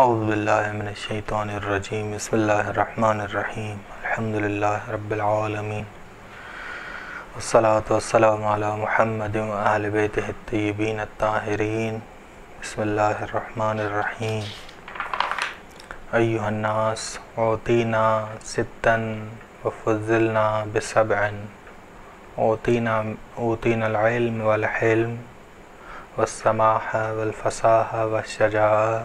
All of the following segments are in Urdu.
اعوذ باللہ من الشیطان الرجیم بسم اللہ الرحمن الرحیم الحمدللہ رب العالمین والصلاة والسلام علی محمد و اہل بیتہ الطیبین الطاہرین بسم اللہ الرحمن الرحیم ایہا الناس اعطینا ستا وفضلنا بسبع اعطینا العلم والحلم والسماح والفصاح والشجاع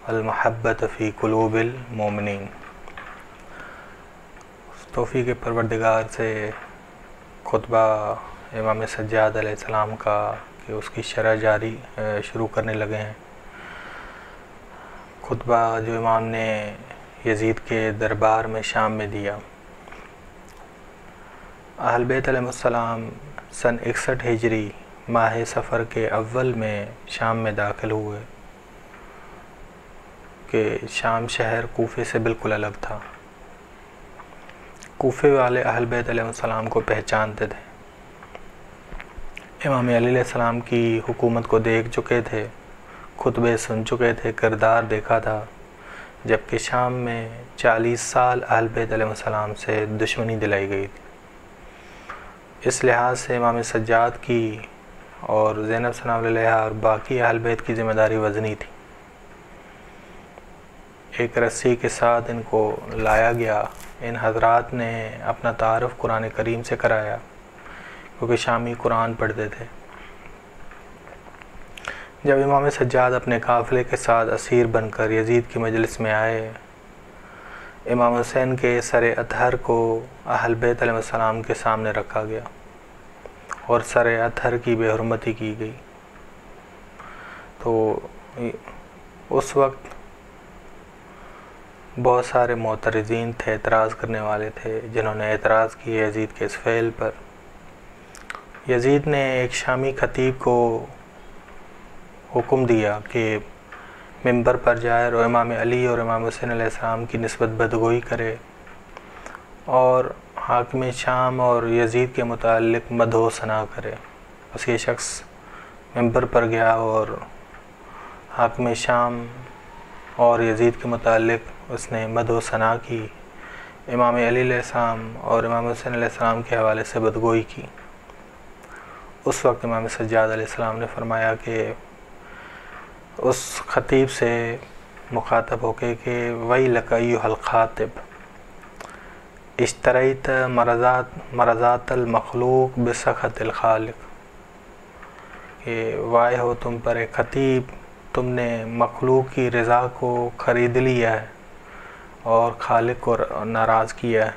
المحبت فی قلوب المومنین۔ توفیق پروردگار سے خطبہ امام سجاد علیہ السلام کا کہ اس کی شرح جاری شروع کرنے لگے ہیں۔ خطبہ جو امام نے یزید کے دربار میں شام میں دیا۔ اہل بیت علیہ السلام سن 61 ہجری ماہ صفر کے اول میں شام میں داخل ہوئے کہ شام شہر کوفے سے بالکل الگ تھا۔ کوفے والے اہل بیت علیہ السلام کو پہچانتے تھے، امام علی علیہ السلام کی حکومت کو دیکھ چکے تھے، خطبے سن چکے تھے، کردار دیکھا تھا، جبکہ شام میں 40 سال اہل بیت علیہ السلام سے دشمنی دلائی گئی تھی۔ اس لحاظ سے امام سجاد کی اور زینب سلام علیہ اور باقی اہل بیت کی ذمہ داری وزنی تھی۔ ایک رسی کے ساتھ ان کو لایا گیا۔ ان حضرات نے اپنا تعارف قرآن کریم سے کرایا کیونکہ شامی قرآن پڑھتے تھے۔ جب امام سجاد اپنے قافلے کے ساتھ اسیر بن کر یزید کی مجلس میں آئے، امام حسین کے سر اطہر کو اہل بیت علیہ السلام کے سامنے رکھا گیا اور سر اطہر کی بے حرمتی کی گئی۔ تو اس وقت بہت سارے معترضین تھے، اعتراض کرنے والے تھے، جنہوں نے اعتراض کیے یزید کے اس فعل پر۔ یزید نے ایک شامی خطیب کو حکم دیا کہ منبر پر جائے اور امام علی اور امام حسین علیہ السلام کی نسبت بدگوئی کرے اور حاکم شام اور یزید کے متعلق مدح و ثنا کرے۔ بس یہ شخص منبر پر گیا اور حاکم شام اور یزید کے متعلق اس نے مدح و ثنا کی، امام علی علیہ السلام اور امام حسین علیہ السلام کے حوالے سے بدگوئی کی۔ اس وقت امام سجاد علیہ السلام نے فرمایا کہ اس خطیب سے مخاطب ہو کے کہ ویلک ایھا الخاطب اشتریت مرضات المخلوق بسخط الخالق، کہ وائے ہو تم پر ایک خطیب، تم نے مخلوق کی رضا کو خرید لیا ہے اور خالق کو ناراض کیا ہے،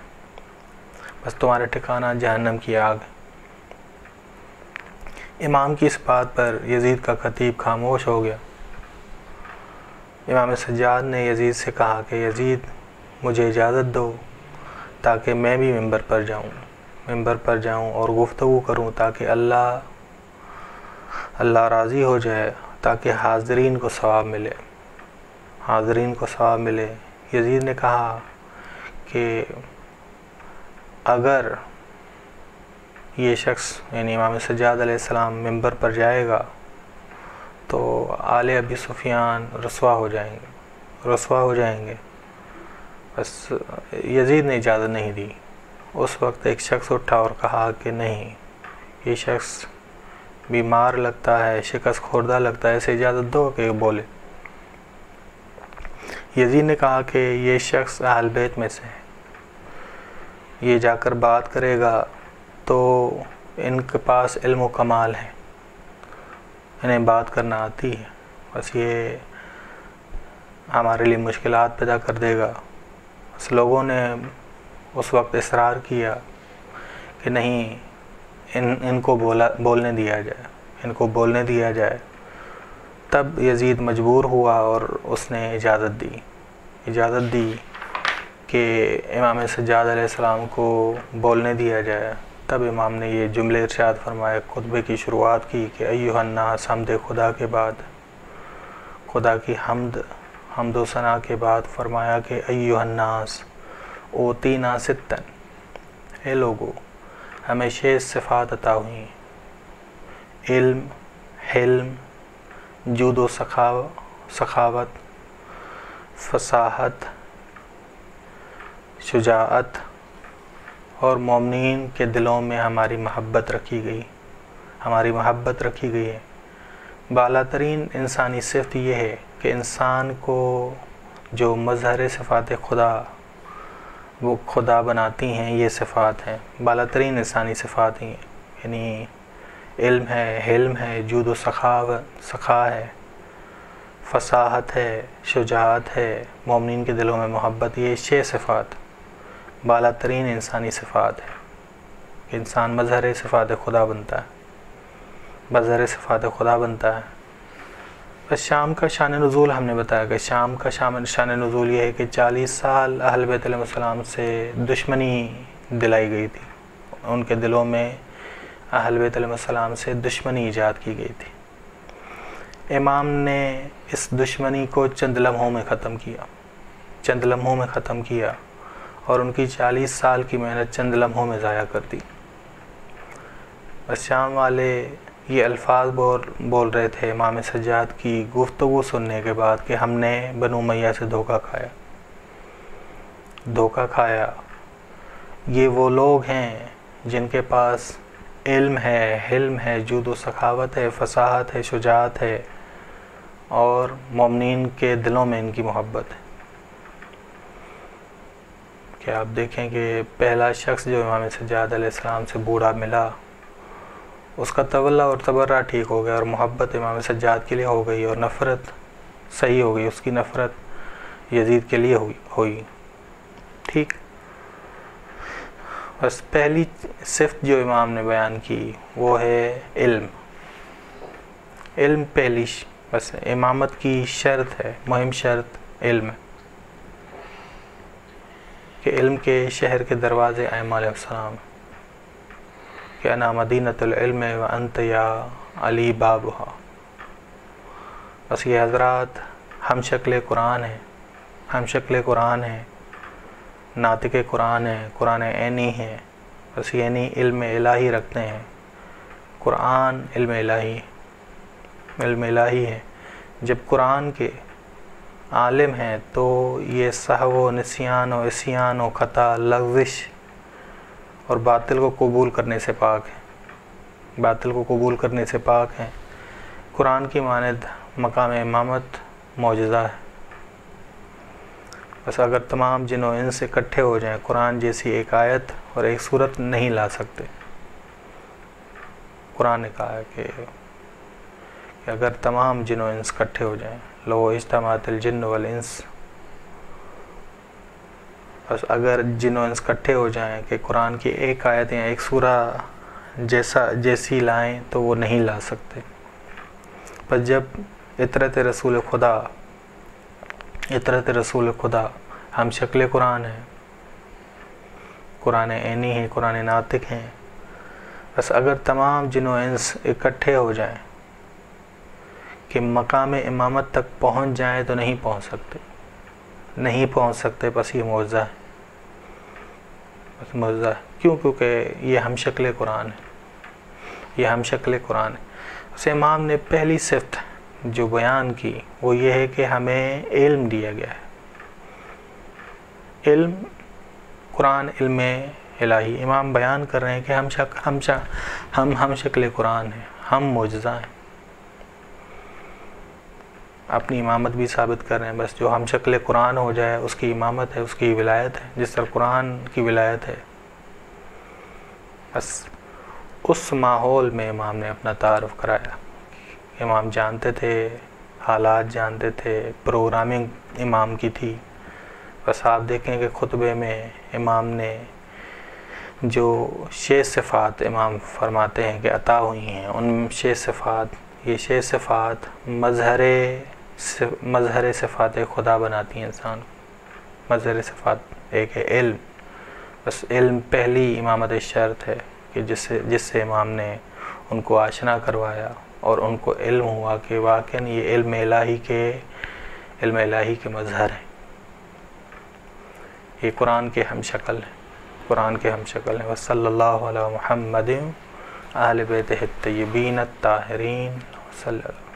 بس تمہارا ٹھکانہ جہنم کی آگ ہے۔ امام کی اس بات پر یزید کا خطیب خاموش ہو گیا۔ امام سجاد نے یزید سے کہا کہ یزید مجھے اجازت دو تاکہ میں بھی منبر پر جاؤں اور گفتگو کروں تاکہ اللہ راضی ہو جائے، تاکہ حاضرین کو ثواب ملے۔ یزید نے کہا کہ اگر یہ شخص یعنی امام سجاد علیہ السلام منبر پر جائے گا تو آل ابی سفیان رسوا ہو جائیں گے۔ بس یزید نے اجازت نہیں دی۔ اس وقت ایک شخص اٹھا اور کہا کہ نہیں، یہ شخص بیمار لگتا ہے، شکست خوردہ لگتا ہے، اسے اجازت دو کہ بولے۔ یزید نے کہا کہ یہ شخص اہل بیت میں سے ہے، یہ جا کر بات کرے گا تو ان کے پاس علم و کمال ہے، انہیں بات کرنا آتی ہے، بس یہ ہمارے لیے مشکلات پیدا کر دے گا۔ بس لوگوں نے اس وقت اصرار کیا کہ نہیں، ان کو بولنے دیا جائے۔ تب یزید مجبور ہوا اور اس نے اجازت دی کہ امام سجاد علیہ السلام کو بولنے دیا جائے۔ تب امام نے یہ جملے ارشاد فرمائے، خطبے کی شروعات کی کہ ایھا الناس، حمد خدا کے بعد، خدا کی حمد و ثنا کے بعد فرمایا کہ ایھا الناس اوتینا ستا، اے لوگو ہمیں 6 صفات عطا ہوئیں: علم، حلم، جود و سخاوت، فصاحت، شجاعت اور مومنین کے دلوں میں ہماری محبت رکھی گئی ہے۔ بالا ترین انسانی صفت یہ ہے کہ انسان کو جو مظہر صفات خدا وہ خدا بناتی ہیں، یہ صفات ہیں، بالا ترین انسانی صفات ہیں، یعنی علم ہے، حلم ہے، جود و سخا ہے، فصاحت ہے، شجاعت ہے، مومنین کے دلوں میں محبت، یہ 6 صفات بالا ترین انسانی صفات ہیں کہ انسان مظہر صفات خدا بنتا ہے۔ بس شام کا شان نزول ہم نے بتایا کہ شام کا شان نزول یہ ہے کہ 40 سال اہل بیت علیہ السلام سے دشمنی دلائی گئی تھی، ان کے دلوں میں اہل بیت علیہ السلام سے دشمنی ایجاد کی گئی تھی۔ امام نے اس دشمنی کو چند لمحوں میں ختم کیا اور ان کی 40 سال کی محنت چند لمحوں میں ضائع کر دی۔ بس شام والے یہ الفاظ بول رہے تھے امام سجاد کی گفتگو سننے کے بعد کہ ہم نے بنو امیہ سے دھوکہ کھایا۔ یہ وہ لوگ ہیں جن کے پاس علم ہے، حلم ہے، جود و سخاوت ہے، فصاحت ہے، شجاعت ہے اور مومنین کے دلوں میں ان کی محبت ہے۔ کہ آپ دیکھیں کہ پہلا شخص جو امام سجاد علیہ السلام سے بوڑھا ملا، اس کا تولا اور تبرہ ٹھیک ہو گیا اور محبت امام سجاد کے لیے ہو گئی اور نفرت صحیح ہو گئی، اس کی نفرت یزید کے لیے ہوئی۔ ٹھیک، بس پہلی صفت جو امام نے بیان کی وہ ہے علم پہلی بس امامت کی شرط ہے، مہم شرط علم ہے کہ علم کے شہر کے دروازے ائمہ علیہ السلام کہ انا مدینۃ العلم وانت یا علی بابھا۔ بس یہ حضرات ہم شکل قرآن ہیں، ناطق قرآن ہیں، قرآن عینی ہیں، بس یعنی علم الہی رکھتے ہیں۔ قرآن علم الہی ہے۔ جب قرآن کے عالم ہیں تو یہ سہو و نسیان و عصیان و خطا، لغزش اور باطل کو قبول کرنے سے پاک ہیں۔ قرآن کی مانند مقام امامت معجزہ ہے۔ بس اگر تمام جن و انس اکٹھے ہو جائیں، قرآن جیسی ایک آیت اور ایک صورت نہیں لا سکتے۔ قرآن نے کہا ہے کہ اگر تمام جن و انس اکٹھے ہو جائیں، لو اجتماعت الجن والانس، بس اگر جن و انس اکٹھے ہو جائیں کہ قرآن کی ایک آیت یا ایک سورہ جیسی لائیں تو وہ نہیں لا سکتے۔ پر جب اطرت رسول خدا ہم شکل قرآن ہے، قرآن عینی ہے، قرآن ناطق ہیں، بس اگر تمام جن و انس اکٹھے ہو جائیں کہ مقام امامت تک پہنچ جائیں تو نہیں پہنچ سکتے، بس یہ معجزہ ہے۔ کیوں؟ کیونکہ یہ ہم شکل قرآن ہے۔ اس امام نے پہلی صفت جو بیان کی وہ یہ ہے کہ ہمیں علم دیا گیا ہے۔ علم قرآن، علم الہی۔ امام بیان کر رہے ہیں کہ ہم شکل قرآن ہیں، ہم معجزہ ہیں۔ اپنی امامت بھی ثابت کر رہے ہیں، بس جو ہم شکل قرآن ہو جائے اس کی امامت ہے، اس کی ولایت ہے، جس طرح قرآن کی ولایت ہے۔ بس اس ماحول میں امام نے اپنا تعارف کرایا۔ امام جانتے تھے، حالات جانتے تھے، پروگرامنگ امام کی تھی۔ بس آپ دیکھیں کہ خطبے میں امام نے جو 6 صفات امام فرماتے ہیں کہ عطا ہوئی ہیں، ان 6 صفات، یہ 6 صفات مظہر صفات خدا بناتی ہیں انسان کو۔ مظہر صفات ایک ہے علم، بس علم پہلی امامت شرط ہے کہ جس سے امام نے ان کو آشنا کروایا اور ان کو علم ہوا کہ واقعاً یہ علم الہی کے مظہر ہیں، یہ قرآن کے ہم شکل ہیں۔ وصلی اللہ علی محمد اہل بیتہ الطیبین الطاہرین صلی اللہ